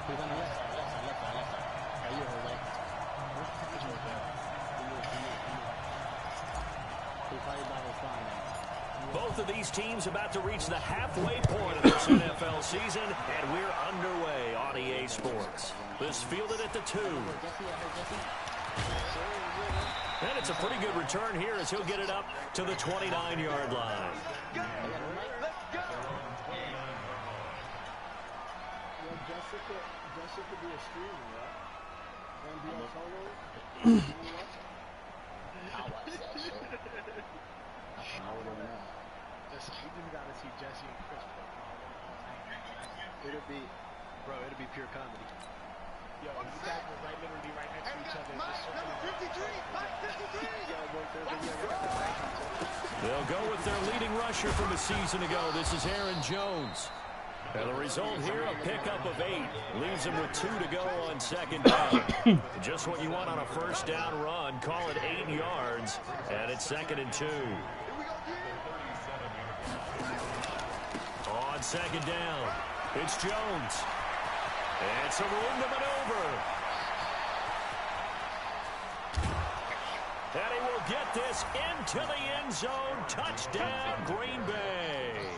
He's on the left side, left side, left side, left side. Are you right? He's probably by his line now. Both of these teams about to reach the halfway point of this NFL season, and we're underway on EA Sports. This fielded at the 2. And it's a pretty good return here as he'll get it up to the 29-yard line. Jessica be a streamer, right? NBA solo? I'll watch that shit. I wouldn't know. We just gotta see Jesse and Chris. It'll be pure comedy. Yo, you guys were literally right next to each other. They'll go with their leading rusher from a season ago. This is Aaron Jones. And the result here, a pickup of 8. Leaves him with 2 to go on second down. Just what you want on a first down run. Call it 8 yards. And it's 2nd and 2. On second down, it's Jones. And some room to maneuver. And he will get this into the end zone. Touchdown, Green Bay.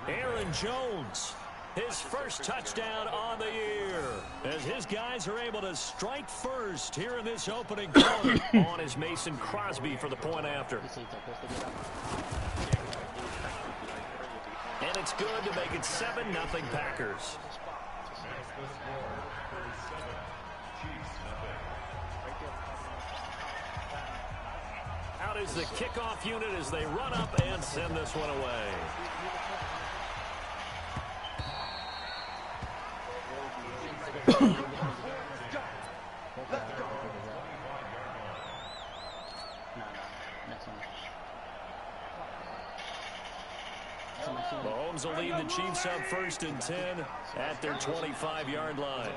Aaron Jones, his first touchdown on the year, as his guys are able to strike first here in this opening quarter. On is Mason Crosby for the point after. And it's good to make it 7-0 Packers. Out is the kickoff unit as they run up and send this one away. Mahomes will lead the Chiefs up 1st and 10 at their 25-yard line.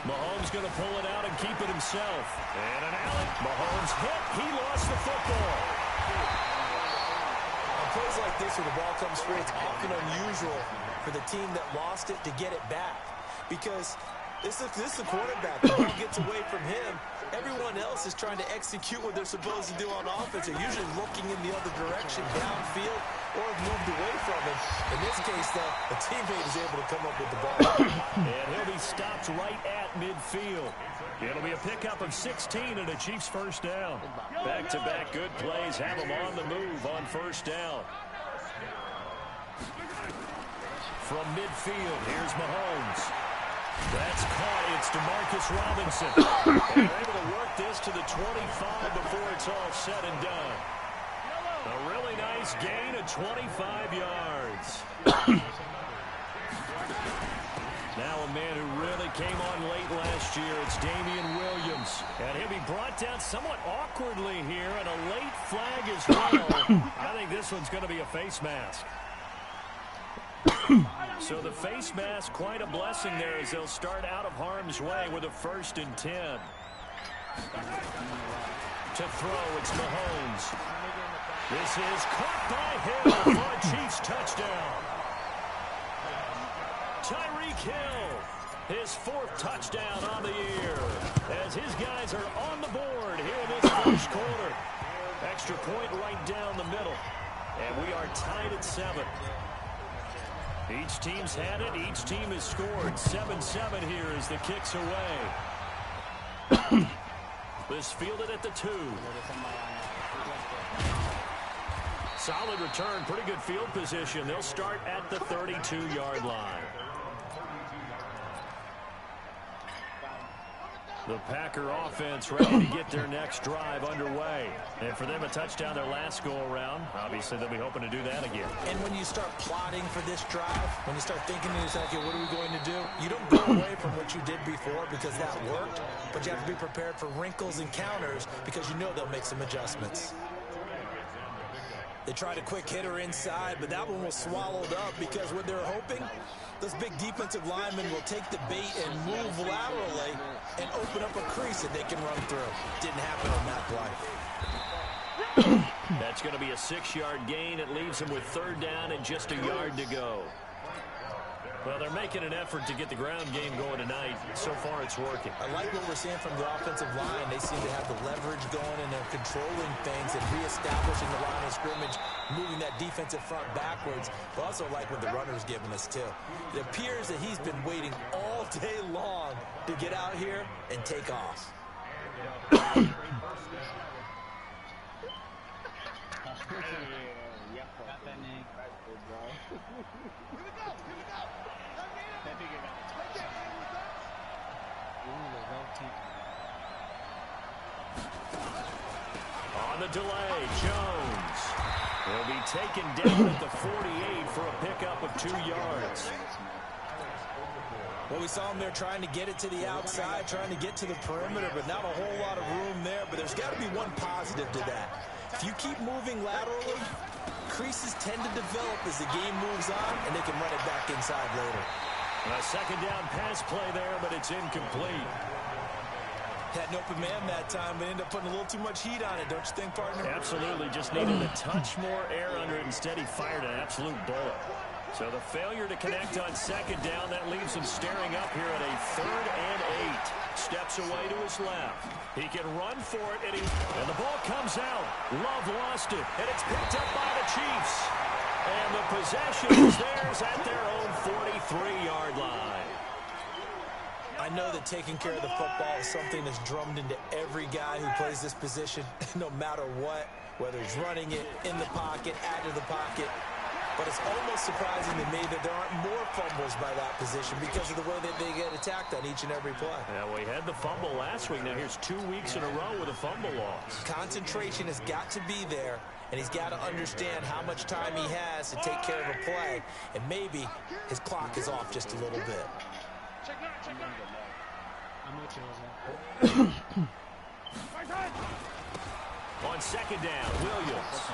Mahomes going to pull it out and keep it himself. And an alley. Mahomes hit. He lost the football. On plays like this where the ball comes free, it's often unusual for the team that lost it to get it back. Because this is the quarterback. The ball gets away from him. Everyone else is trying to execute what they're supposed to do on offense. They're usually looking in the other direction, downfield, or have moved away from him. In this case, though, a teammate is able to come up with the ball. And he'll be stopped right at midfield. It'll be a pickup of 16 and a Chiefs first down. Back-to-back good plays have them on the move on first down. From midfield, here's Mahomes. That's caught. It's Demarcus Robinson. And they're able to work this to the 25 before it's all said and done. A really nice gain of 25 yards. Now a man who really came on late last year, it's Damian Williams. And he'll be brought down somewhat awkwardly here, and a late flag as well. I think this one's going to be a face mask. So the face mask, quite a blessing there as they'll start out of harm's way with a 1st and 10. To throw, it's Mahomes. This is caught by Hill for a Chiefs touchdown. Tyreek Hill, his 4th touchdown on the year, as his guys are on the board here in this first quarter. Extra point right down the middle. And we are tied at 7. Each team's had it. Each team has scored. 7-7 here as the kick's away. This fielded at the 2. Solid return. Pretty good field position. They'll start at the 32-yard line. The Packer offense ready to get their next drive underway. And for them, a touchdown their last go-around. Obviously, they'll be hoping to do that again. And when you start plotting for this drive, when you start thinking to yourself, okay, what are we going to do? You don't go away from what you did before because that worked, but you have to be prepared for wrinkles and counters because you know they'll make some adjustments. They tried a quick hitter inside, but that one was swallowed up because what they're hoping, those big defensive linemen will take the bait and move laterally and open up a crease that they can run through. Didn't happen on that play. That's going to be a 6-yard gain. It leaves them with 3rd down and just a yard to go. Well, they're making an effort to get the ground game going tonight. So far, it's working. I like what we're seeing from the offensive line. They seem to have the leverage going, and they're controlling things and reestablishing the line of scrimmage, moving that defensive front backwards. But also like what the runner's giving us, too. It appears that he's been waiting all day long to get out here and take off. On the delay, Jones will be taken down at the 48 for a pickup of 2 yards. Well, we saw him there trying to get it to the outside, trying to get to the perimeter, but not a whole lot of room there. But there's got to be one positive to that. If you keep moving laterally, creases tend to develop as the game moves on, and they can run it back inside later. A second down pass play there, but it's incomplete. Had an open man that time, but ended up putting a little too much heat on it, don't you think, partner? Absolutely. Just needed a touch more air under it. Instead, he fired an absolute bullet. So the failure to connect on second down, that leaves him staring up here at a 3rd and 8. Steps away to his left. He can run for it, and the ball comes out. Love lost it, and it's picked up by the Chiefs. And the possession is theirs at their own 43-yard line. I know that taking care of the football is something that's drummed into every guy who plays this position, no matter what, whether he's running it, in the pocket, out of the pocket. But it's almost surprising to me that there aren't more fumbles by that position because of the way that they get attacked on each and every play. Yeah, we had the fumble last week. Now here's 2 weeks in a row with a fumble loss. Concentration has got to be there, and he's got to understand how much time he has to take care of a play, and maybe his clock is off just a little bit. On second down, Williams.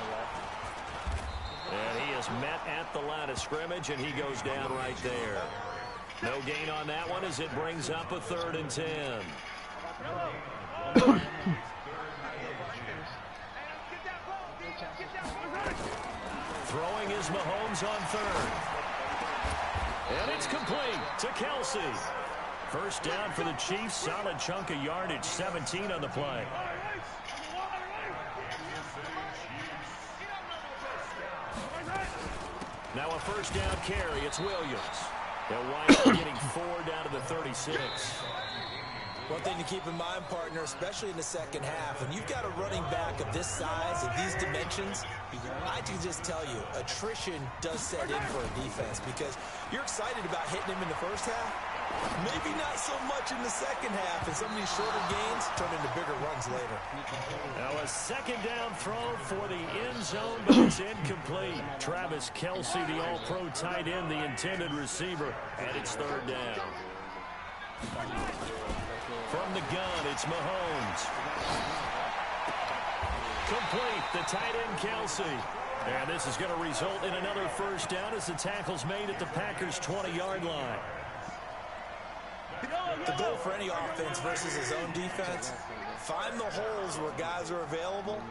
And he is met at the line of scrimmage, and he goes down right there. No gain on that one as it brings up a 3rd and 10. Throwing is Mahomes on 3rd. And it's complete to Kelsey. First down for the Chiefs. Solid chunk of yardage, 17 on the play. Now a first down carry. It's Williams. They'll wind up getting 4 down to the 36. One thing to keep in mind, partner, especially in the second half, when you've got a running back of this size, of these dimensions, I can just tell you, attrition does set in for a defense because you're excited about hitting him in the first half. Maybe not so much in the second half, and some of these shorter gains turn into bigger runs later. Now a second down throw for the end zone, but it's incomplete. Travis Kelce, the all-pro tight end, the intended receiver, and it's 3rd down. From the gun, it's Mahomes. Complete, the tight end Kelce. And this is going to result in another first down as the tackle's made at the Packers' 20-yard line. The goal for any offense versus his own defense, find the holes where guys are available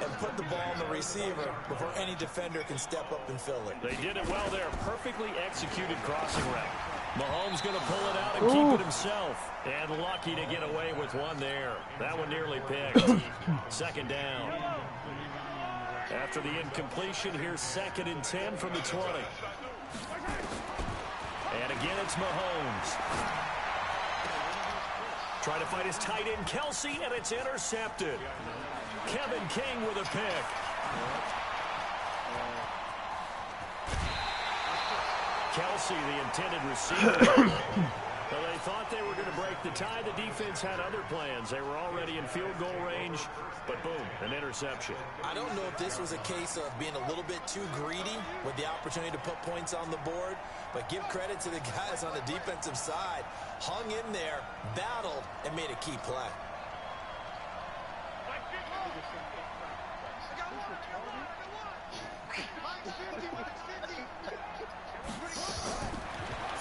and put the ball on the receiver before any defender can step up and fill it. They did it well there. Perfectly executed crossing route. Mahomes going to pull it out and keep it himself. And lucky to get away with one there. That one nearly picked. Second down. After the incompletion, here's 2nd and 10 from the 20. And again, it's Mahomes. Trying to find his tight end, Kelce, and it's intercepted. Kevin King with a pick. Kelce, the intended receiver. Well, they thought they were going to break the tie. The defense had other plans. They were already in field goal range, but boom, an interception. I don't know if this was a case of being a little bit too greedy with the opportunity to put points on the board, but give credit to the guys on the defensive side. Hung in there, battled, and made a key play.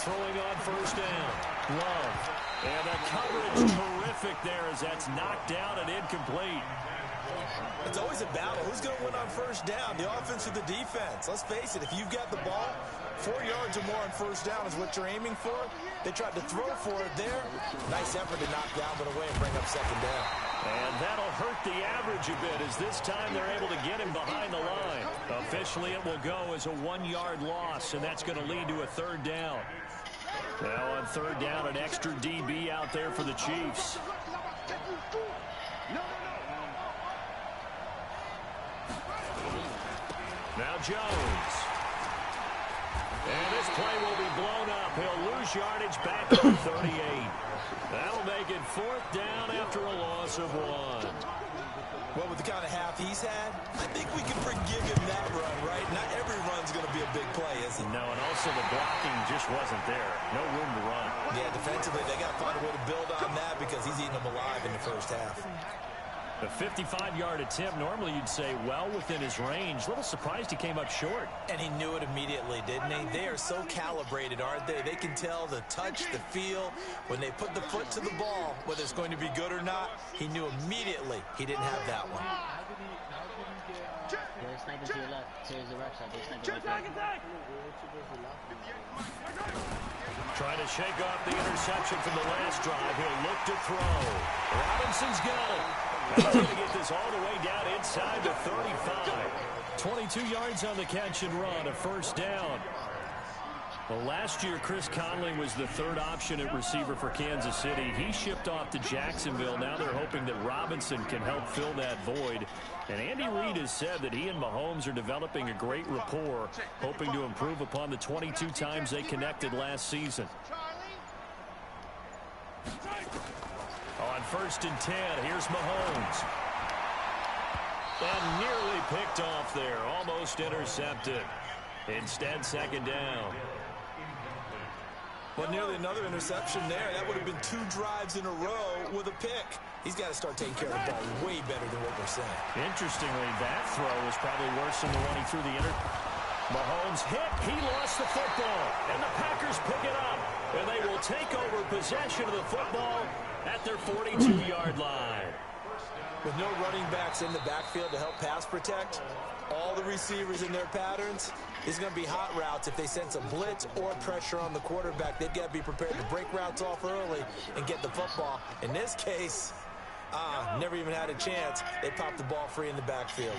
Throwing on first down. Love. And the coverage terrific there as that's knocked down and incomplete. It's always a battle. Who's going to win on first down? The offense or the defense? Let's face it, if you've got the ball, 4 yards or more on first down is what you're aiming for. They tried to throw for it there. Nice effort to knock Dalvin away and bring up second down. And that'll hurt the average a bit, as this time they're able to get him behind the line. Officially, it will go as a 1-yard loss, and that's going to lead to a third down. Now on third down, an extra DB out there for the Chiefs. Now Jones. And this play will be blown up. He'll lose yardage back to 38. That'll make it fourth down after a loss of 1. Well, with the kind of half he's had, I think we can forgive him that run, right? Not every run's going to be a big play, is it? No, and also the blocking just wasn't there. No room to run. Yeah, defensively, they got to find a way to build on that because he's eating them alive in the first half. A 55-yard attempt, normally you'd say well within his range. A little surprised he came up short. And he knew it immediately, didn't he? They are so calibrated, aren't they? They can tell the touch, the feel. When they put the foot to the ball, whether it's going to be good or not, he knew immediately he didn't have that one. They're sniping to your left, to the right side. They're sniping right there. Trying to shake off the interception from the last drive. He'll look to throw. Robinson's got it. He's going to get this all the way down inside the 35. 22 yards on the catch and run, a first down. Well, last year, Chris Conley was the third option at receiver for Kansas City. He shipped off to Jacksonville. Now they're hoping that Robinson can help fill that void. And Andy Reid has said that he and Mahomes are developing a great rapport, hoping to improve upon the 22 times they connected last season. On first and 10, here's Mahomes. And nearly picked off there, almost intercepted. Instead, second down. Well, nearly another interception there. That would have been 2 drives in a row with a pick. He's got to start taking care of the ball way better than what we're saying. Interestingly, that throw was probably worse than the one he threw the Mahomes hit. He lost the football. And the Packers pick it up. And they will take over possession of the football at their 42-yard line. With no running backs in the backfield to help pass protect, all the receivers in their patterns, it's going to be hot routes. If they sense a blitz or pressure on the quarterback, they've got to be prepared to break routes off early and get the football. In this case, never even had a chance. They popped the ball free in the backfield.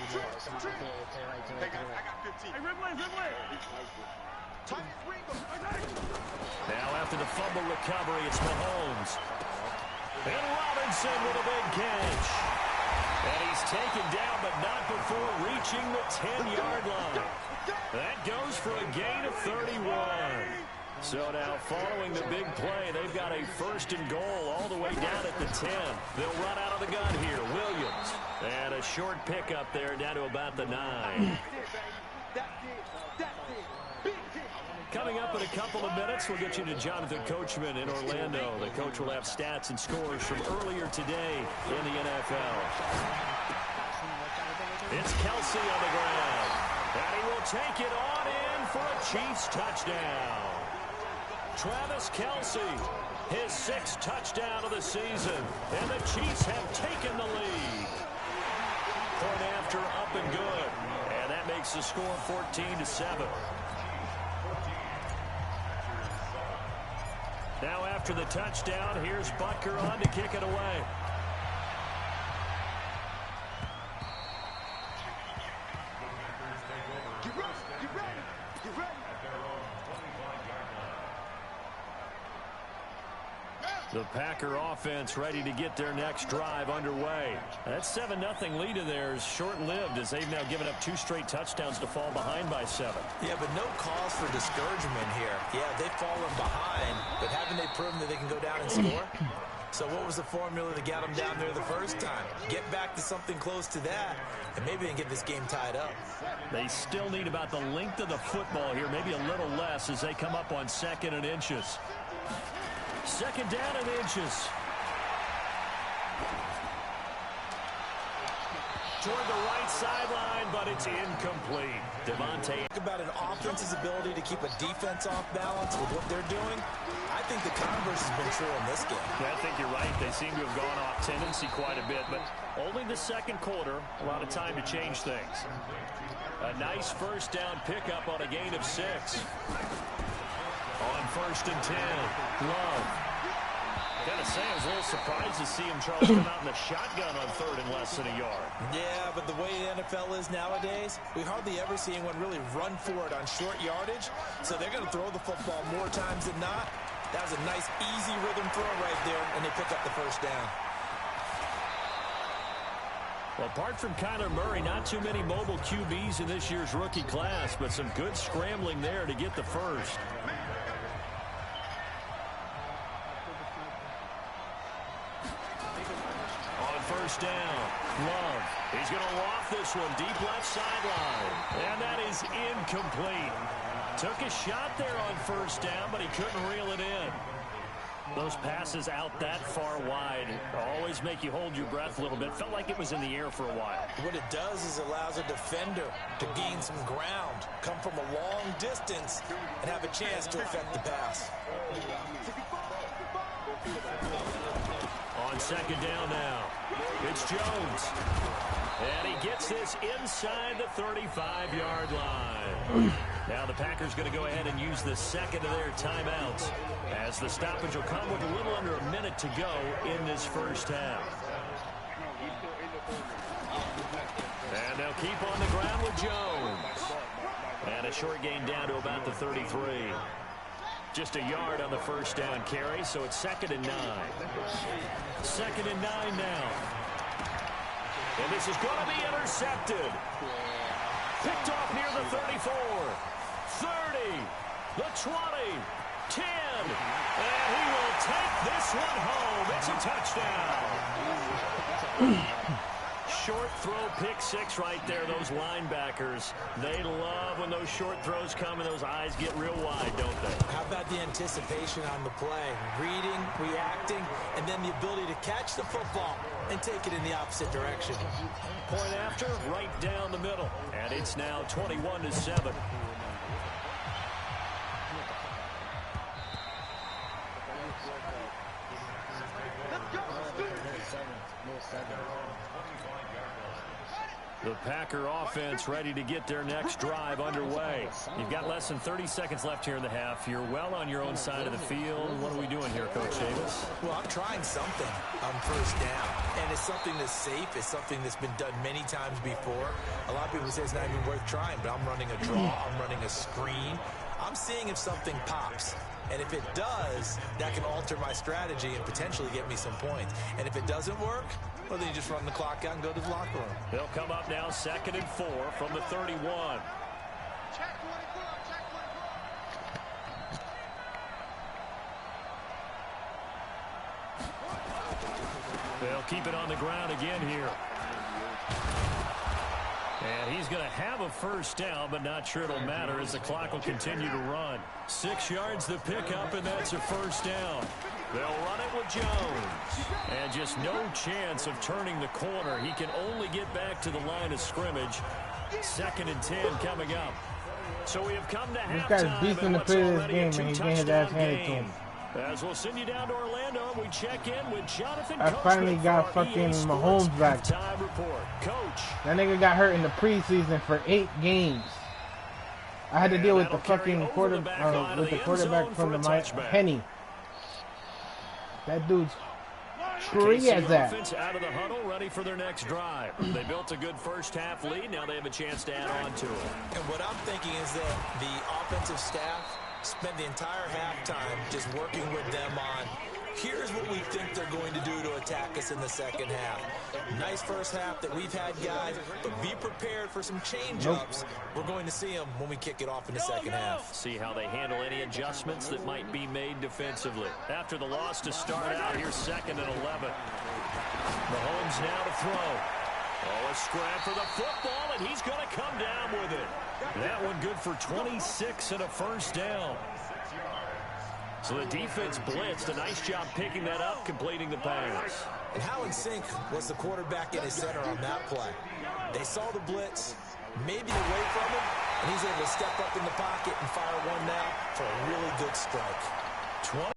Now after the fumble recovery, it's Mahomes. And Robinson with a big catch. And he's taken down, but not before reaching the 10-yard line. That goes for a gain of 31. So now following the big play, they've got a first and goal all the way down at the 10. They'll run out of the gun here. Williams. And a short pickup there down to about the 9. Coming up in a couple of minutes, we'll get you to Jonathan Coachman in Orlando. The coach will have stats and scores from earlier today in the NFL. It's Kelce on the ground. And he will take it on in for a Chiefs touchdown. Travis Kelce, his 6th touchdown of the season. And the Chiefs have taken the lead. Point after, up and good. And that makes the score 14-7. Now after the touchdown, here's Butker on to kick it away. The Packer offense ready to get their next drive underway. That 7-0 lead of theirs short-lived as they've now given up 2 straight touchdowns to fall behind by 7. Yeah, but no cause for discouragement here. Yeah, they've fallen behind, but haven't they proven that they can go down and score? So what was the formula that got them down there the first time? Get back to something close to that, and maybe they can get this game tied up. They still need about the length of the football here, maybe a little less as they come up on 2nd and inches. 2nd down and inches. toward the right sideline, but it's incomplete. Devontae. Talk about an offense's ability to keep a defense off balance with what they're doing. I think the converse has been true in this game. Yeah, I think you're right. They seem to have gone off tendency quite a bit, but only the second quarter. A lot of time to change things. A nice first down pickup on a gain of 6. On 1st and 10, Love. Gotta say, I was a little surprised to see him, Charles, come out in the shotgun on 3rd and less than a yard. Yeah, but the way the NFL is nowadays, we hardly ever see anyone really run for it on short yardage. So they're going to throw the football more times than not. That was a nice, easy rhythm throw right there, and they pick up the first down. Well, apart from Kyler Murray, not too many mobile QBs in this year's rookie class, but some good scrambling there to get the first. On 1st down, Love. He's going to loft this one deep left sideline. And that is incomplete. Took a shot there on 1st down, but he couldn't reel it in. Those passes out that far wide always make you hold your breath a little bit. Felt like it was in the air for a while. What it does is allows a defender to gain some ground, come from a long distance, and have a chance to affect the pass. On 2nd down now, it's Jones. And he gets this inside the 35-yard line. Now the Packers going to go ahead and use the second of their timeouts, as the stoppage will come with a little under a minute to go in this first half. And they'll keep on the ground with Jones. And a short gain down to about the 33. Just a yard on the first down carry, so it's 2nd and 9. 2nd and 9 now. And this is going to be intercepted. Picked off near the 34. 30. The 20. 10. And he will take this one home. It's a touchdown. Short throw, pick 6 right there. Those linebackers, they love when those short throws come and those eyes get real wide, don't they? How about the anticipation on the play? Reading, reacting, and then the ability to catch the football and take it in the opposite direction. Point after, right down the middle. And it's now 21-7. The Packer offense ready to get their next drive underway. You've got less than 30 seconds left here in the half. You're well on your own side of the field. What are we doing here, Coach Davis? Well, I'm trying something on 1st down. And it's something that's safe. It's something that's been done many times before. A lot of people say it's not even worth trying, but I'm running a draw. I'm running a screen. I'm seeing if something pops. And if it does, that can alter my strategy and potentially get me some points. And if it doesn't work, well, then you just run the clock out and go to the locker room. They'll come up now 2nd and 4 from the 31. They'll keep it on the ground again here. And he's going to have a first down, but not sure it'll matter as the clock will continue to run. 6 yards the pickup, and that's a first down. They'll run it with Jones. And just no chance of turning the corner. He can only get back to the line of scrimmage. 2nd and 10 coming up. So we have come to halftime. This guy's beasting the play of this game, and he's getting his ass handed to him. As we'll send you down to Orlando, we check in with Jonathan. I finally got fucking Mahomes back. Coach. That nigga got hurt in the preseason for 8 games. I had to deal with the fucking quarterback from the Penny. That dude's tree as that. Out of the huddle, ready for their next drive. They built a good first half lead. Now they have a chance to add on to it. And what I'm thinking is that the offensive staff spend the entire halftime just working with them on, here's what we think they're going to do to attack us in the second half. Nice first half that we've had, guys, but be prepared for some change-ups. We're going to see them when we kick it off in the second half. See how they handle any adjustments that might be made defensively. After the loss to start out, here's 2nd and 11. Mahomes now to throw. Oh, a scrap for the football, and he's going to come down with it. That one good for 26 and a first down. So the defense blitzed. A nice job picking that up, completing the pass. And how in sync was the quarterback and his center on that play? They saw the blitz, maybe away from him, and he's able to step up in the pocket and fire one now for a really good strike. 20.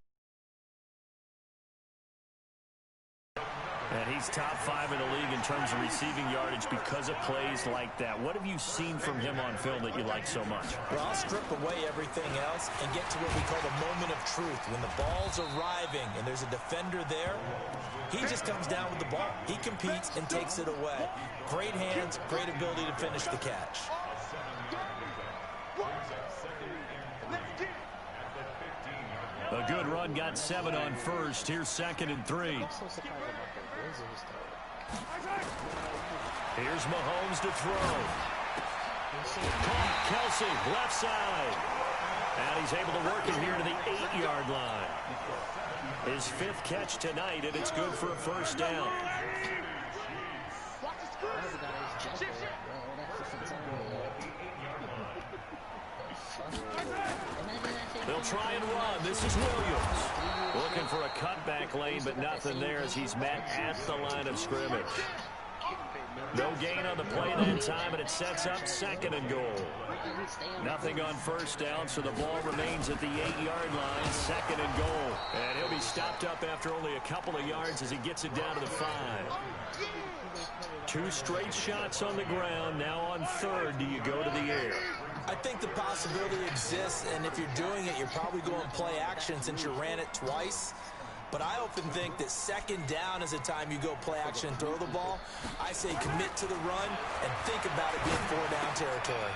And he's top 5 in the league in terms of receiving yardage because of plays like that. What have you seen from him on film that you like so much? Well, I'll strip away everything else and get to what we call the moment of truth. When the ball's arriving and there's a defender there, he just comes down with the ball. He competes and takes it away. Great hands, great ability to finish the catch. A good run, got 7 on first. Here's 2nd and 3. Here's Mahomes to throw. Caught Kelsey, left side. And he's able to work it here to the 8-yard line. His 5th catch tonight, and it's good for a first down. They'll try and run. This is Williams. Looking for a cutback lane, but nothing there as he's met at the line of scrimmage. No gain on the play that time, and it sets up 2nd and goal. Nothing on first down, so the ball remains at the 8-yard line, 2nd and goal. And he'll be stopped up after only a couple of yards as he gets it down to the 5. 2 straight shots on the ground. Now on 3rd, do you go to the air? I think the possibility exists, and if you're doing it, you're probably going play action since you ran it twice. But I often think that 2nd down is the time you go play action and throw the ball. I say commit to the run and think about it being 4-down territory.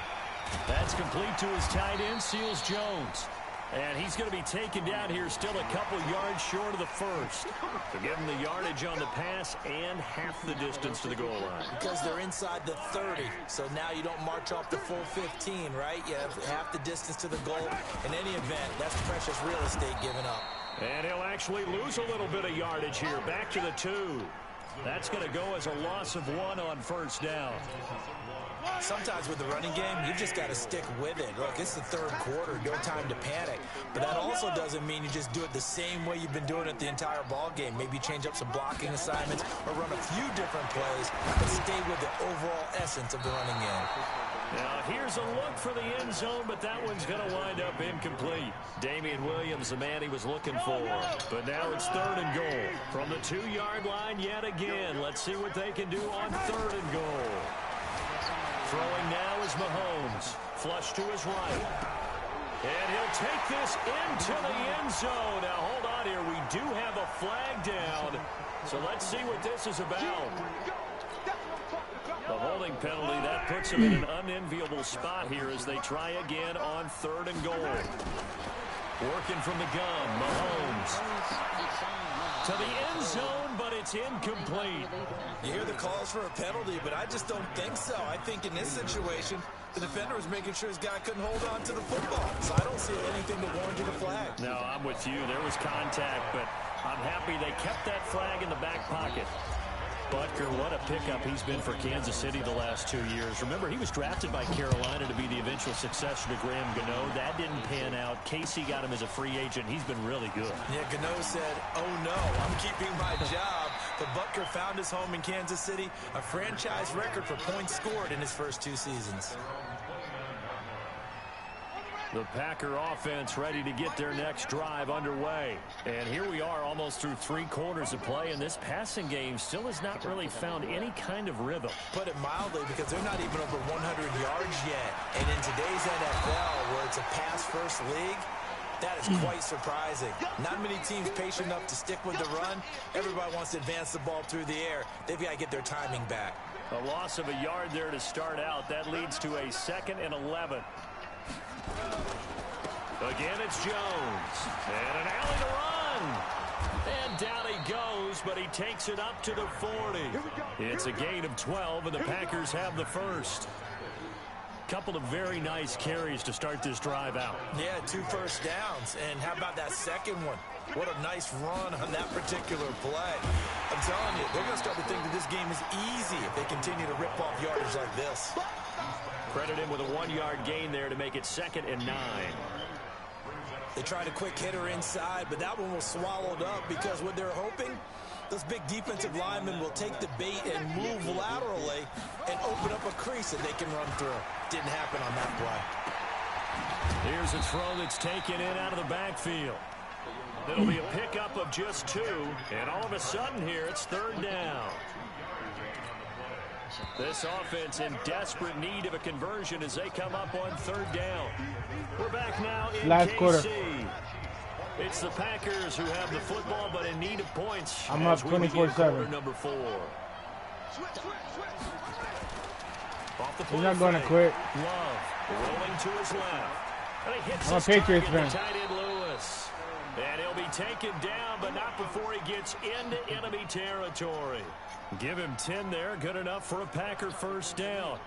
That's complete to his tight end, Seals Jones. And he's going to be taken down here still a couple yards short of the 1st. To give him the yardage on the pass and half the distance to the goal line. Because they're inside the 30, so now you don't march off the full 15, right? You have half the distance to the goal. In any event, that's precious real estate given up. And he'll actually lose a little bit of yardage here. Back to the 2. That's going to go as a loss of 1 on first down. Sometimes with the running game, you just got to stick with it. Look, it's the 3rd quarter, no time to panic. But that also doesn't mean you just do it the same way you've been doing it the entire ball game. Maybe change up some blocking assignments or run a few different plays, but stay with the overall essence of the running game. Now, here's a look for the end zone, but that one's going to wind up incomplete. Damian Williams, the man he was looking for. But now it's 3rd and goal. From the 2-yard line yet again. Let's see what they can do on 3rd and goal. Throwing now is Mahomes. Flush to his right. And he'll take this into the end zone. Now, hold on here. We do have a flag down. So let's see what this is about. The holding penalty, that puts him in an unenviable spot here as they try again on 3rd and goal. Working from the gun, Mahomes. To the end zone, but it's incomplete. You hear the calls for a penalty, but I just don't think so. I think in this situation, the defender was making sure his guy couldn't hold on to the football. So I don't see anything to warrant a flag. No, I'm with you. There was contact, but I'm happy they kept that flag in the back pocket. Butker, what a pickup he's been for Kansas City the last 2 years. Remember, he was drafted by Carolina to be the eventual successor to Graham Gano. That didn't pan out. Casey got him as a free agent. He's been really good. Yeah, Gano said, oh no, I'm keeping my job. But Butker found his home in Kansas City, a franchise record for points scored in his first 2 seasons. The Packer offense ready to get their next drive underway. And here we are almost through 3 quarters of play, and this passing game still has not really found any kind of rhythm. Put it mildly, because they're not even over 100 yards yet. And in today's NFL, where it's a pass-first league, that is quite surprising. Not many teams patient enough to stick with the run. Everybody wants to advance the ball through the air. They've got to get their timing back. A loss of a yard there to start out. That leads to a 2nd and 11. Again, it's Jones. And an alley to run. And down he goes, but he takes it up to the 40. It's a gain of 12, and the Packers have the first. Couple of very nice carries to start this drive out. Yeah, 2 first downs. And how about that second one? What a nice run on that particular play. I'm telling you, they're going to start to think that this game is easy if they continue to rip off yardage like this. Credit him with a 1-yard gain there to make it 2nd and 9. They tried a quick hitter inside, but that one was swallowed up because what they're hoping, those big defensive linemen will take the bait and move laterally and open up a crease that they can run through. Didn't happen on that play. Here's a throw that's taken in out of the backfield. It'll be a pickup of just 2, and all of a sudden here it's 3rd down. This offense in desperate need of a conversion as they come up on 3rd down. We're back now in Last KC. quarter. It's the Packers who have the football but in need of points. I'm up 24-7. Number 4. Off the He's not going to quit. Love rolling to his left. And he hits I'm a Patriots fan. tight end Lewis. And he'll be taken down, but not before he gets into enemy territory. Give him 10 there. Good enough for a Packer 1st down.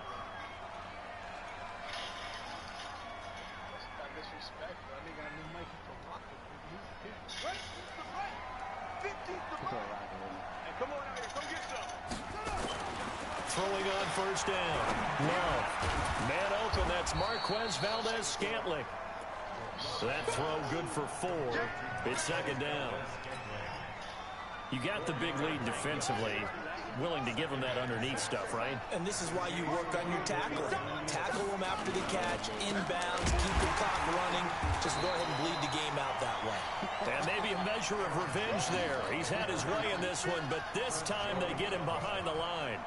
Throwing on 1st down. Love. Man open. That's Marquez Valdez-Scantling. That throw good for 4. It's 2nd down. You got the big lead defensively. Willing to give them that underneath stuff, right? And this is why you work on your tackling. Tackle them after the catch, inbounds, keep the clock running. Just go ahead and bleed the game out that way. And maybe a measure of revenge there. He's had his way in this one, but this time they get him behind the line.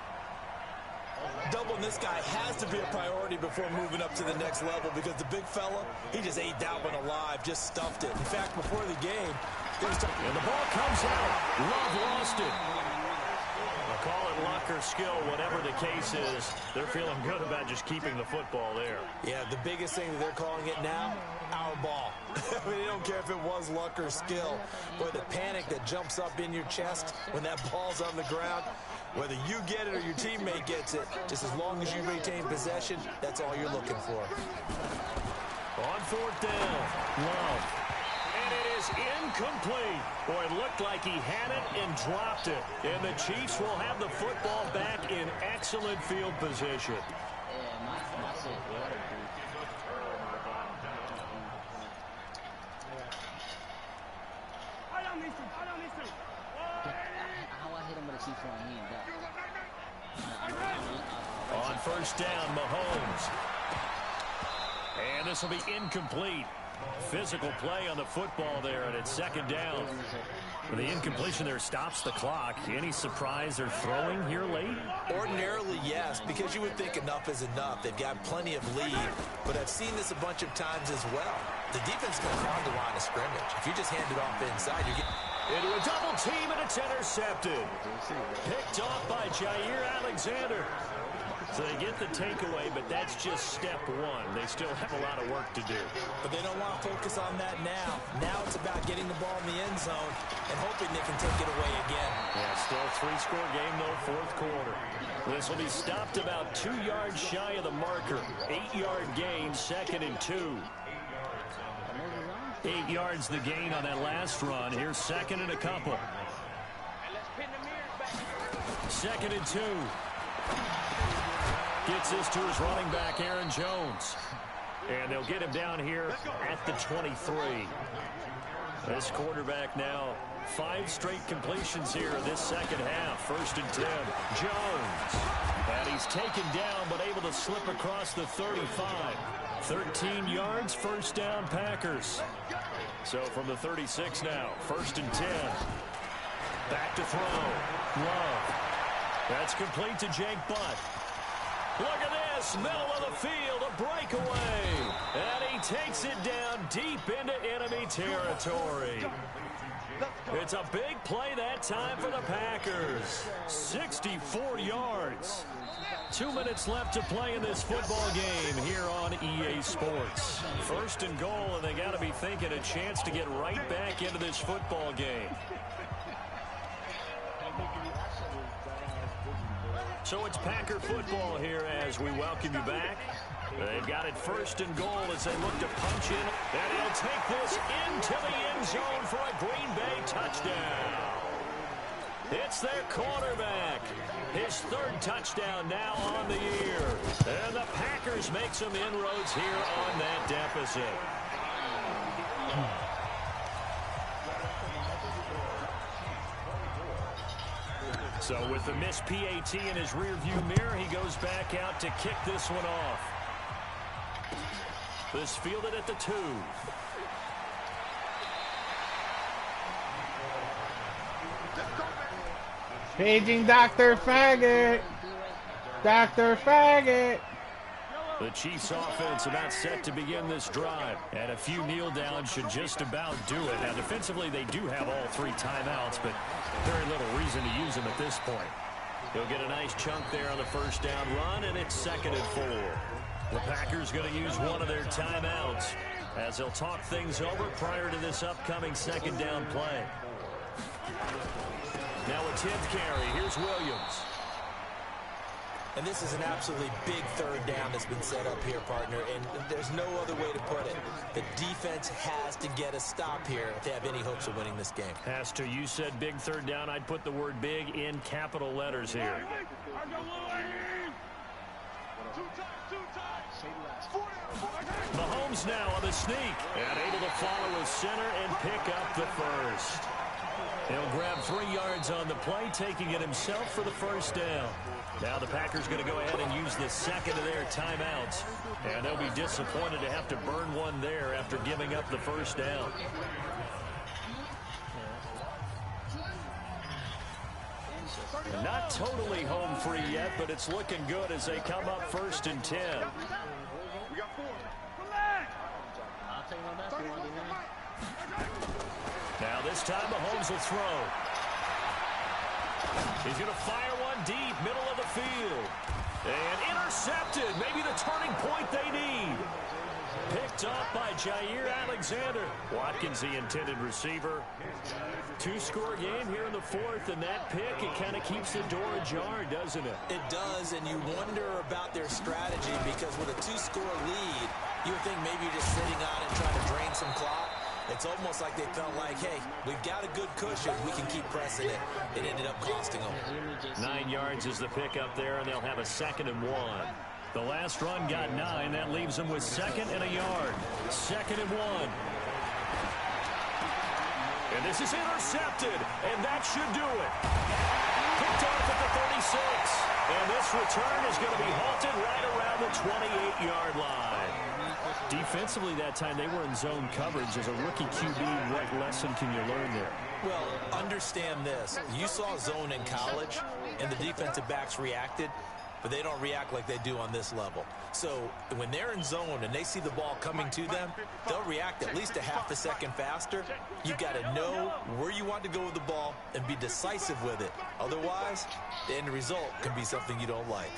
Doubling this guy has to be a priority before moving up to the next level because the big fella, he just ate that one alive, just stuffed it. In fact, before the game, and the ball comes out. Love lost it. I'll call it luck or skill, whatever the case is. They're feeling good about just keeping the football there. Yeah, the biggest thing that they're calling it now, our ball. I mean, they don't care if it was luck or skill. But the panic that jumps up in your chest when that ball's on the ground, whether you get it or your teammate gets it, just as long as you retain possession, that's all you're looking for. On 4th down, Love. And it is incomplete. Boy, it looked like he had it and dropped it. And the Chiefs will have the football back in excellent field position. On 1st down, Mahomes. And this will be incomplete. Physical play on the football there, and it's 2nd down. The incompletion there stops the clock. Any surprise they're throwing here late? Ordinarily, yes, because you would think enough is enough. They've got plenty of lead, but I've seen this a bunch of times as well. The defense can crowd the line of scrimmage. If you just hand it off inside, you get into a double team, and it's intercepted. Picked off by Jair Alexander. So they get the takeaway, but that's just step 1. They still have a lot of work to do. But they don't want to focus on that now. Now it's about getting the ball in the end zone and hoping they can take it away again. Yeah, still a 3-score game, though, 4th quarter. This will be stopped about 2 yards shy of the marker. 8-yard gain, 2nd and 2. 8 yards the gain on that last run. Here's 2nd and a couple. 2nd and 2. Gets this to his running back, Aaron Jones. And they'll get him down here at the 23. This quarterback now, 5 straight completions here in this 2nd half. 1st and 10. Jones. And he's taken down, but able to slip across the 35. 13 yards, 1st down, Packers. So from the 36 now, 1st and 10. Back to throw. Love. That's complete to Jake Butt. Look at this, middle of the field, a breakaway. And he takes it down deep into enemy territory. It's a big play that time for the Packers. 64 yards. 2 minutes left to play in this football game here on EA Sports. 1st and goal, and they got to be thinking a chance to get right back into this football game. So it's Packer football here as we welcome you back. They've got it 1st and goal as they look to punch in. And he'll take this into the end zone for a Green Bay touchdown. It's their quarterback. His 3rd touchdown now on the year. And the Packers make some inroads here on that deficit. So with the missed PAT in his rearview mirror, he goes back out to kick this one off. This fielded at the 2. Paging Dr. Faggot. Dr. Faggot. The Chiefs offense about set to begin this drive. And a few kneel downs should just about do it. Now defensively they do have all 3 timeouts, but very little reason to use them at this point. He'll get a nice chunk there on the first down run, and it's 2nd and 4. The Packers going to use one of their timeouts as they'll talk things over prior to this upcoming 2nd down play. Now a 10th carry. Here's Williams. And this is an absolutely big 3rd down that's been set up here, partner, and there's no other way to put it. The defense has to get a stop here if they have any hopes of winning this game. Has to. You said big 3rd down. I'd put the word big in capital letters here. Mahomes now on the sneak and able to follow his center and pick up the first. He'll grab 3 yards on the play, taking it himself for the first down. Now the Packers going to go ahead and use the 2nd of their timeouts. And they'll be disappointed to have to burn one there after giving up the first down. Not totally home free yet, but it's looking good as they come up 1st and 10. Now this time Mahomes will throw. He's going to fire one deep, middle of the field. And intercepted. Maybe the turning point they need. Picked up by Jair Alexander. Watkins, the intended receiver. 2-score game here in the 4th, and that pick, it kind of keeps the door ajar, doesn't it? It does, and you wonder about their strategy because with a 2-score lead, you would think maybe you're just sitting on it and trying to drain some clock. It's almost like they felt like, hey, we've got a good cushion. We can keep pressing it. It ended up costing them. 9 yards is the pick up there, and they'll have a 2nd and 1. The last run got 9. That leaves them with 2nd and a yard. 2nd and 1. And this is intercepted, and that should do it. Picked off at the 36. And this return is going to be halted right around the 28-yard line. Defensively that time, they were in zone coverage. As a rookie QB, what lesson can you learn there? Well, understand this. You saw zone in college, and the defensive backs reacted, but they don't react like they do on this level. So when they're in zone and they see the ball coming to them, they'll react at least a half a second faster. You've got to know where you want to go with the ball and be decisive with it. Otherwise, the end result can be something you don't like.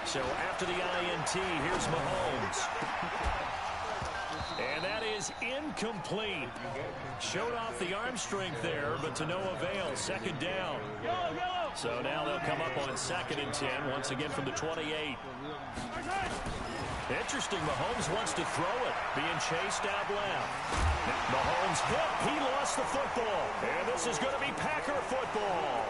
So after the INT, here's Mahomes. And that is incomplete. Showed off the arm strength there, but to no avail. 2nd down. So now they'll come up on 2nd and 10, once again from the 28. Interesting, Mahomes wants to throw it. Being chased out left. Mahomes hit. He lost the football. And this is going to be Packer football.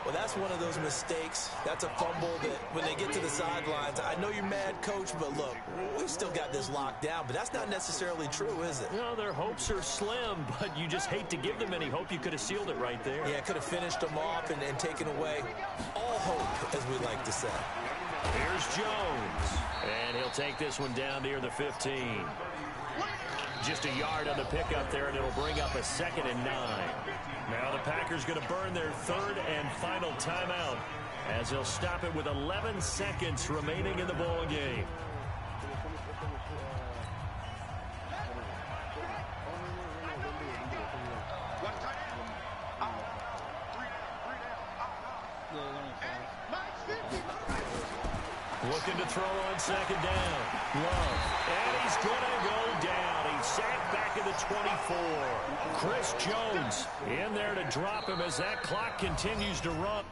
Well, that's one of those mistakes. That's a fumble that when they get to the sidelines, I know you're mad, Coach, but look, we've still got this locked down. But that's not necessarily true, is it? No, their hopes are slim, but you just hate to give them any hope. You could have sealed it right there. Yeah, could have finished them off and taken away all hope, as we like to say. Here's Jones. And he'll take this one down near the 15. Just a yard on the pickup there, and it'll bring up a 2nd and 9. Now the Packers going to burn their 3rd and final timeout as they'll stop it with 11 seconds remaining in the ball game. Looking to throw on 2nd down. Love. And he's going to go down. He's sacked back at the 24. Chris Jones in there to drop him as that clock continues to run.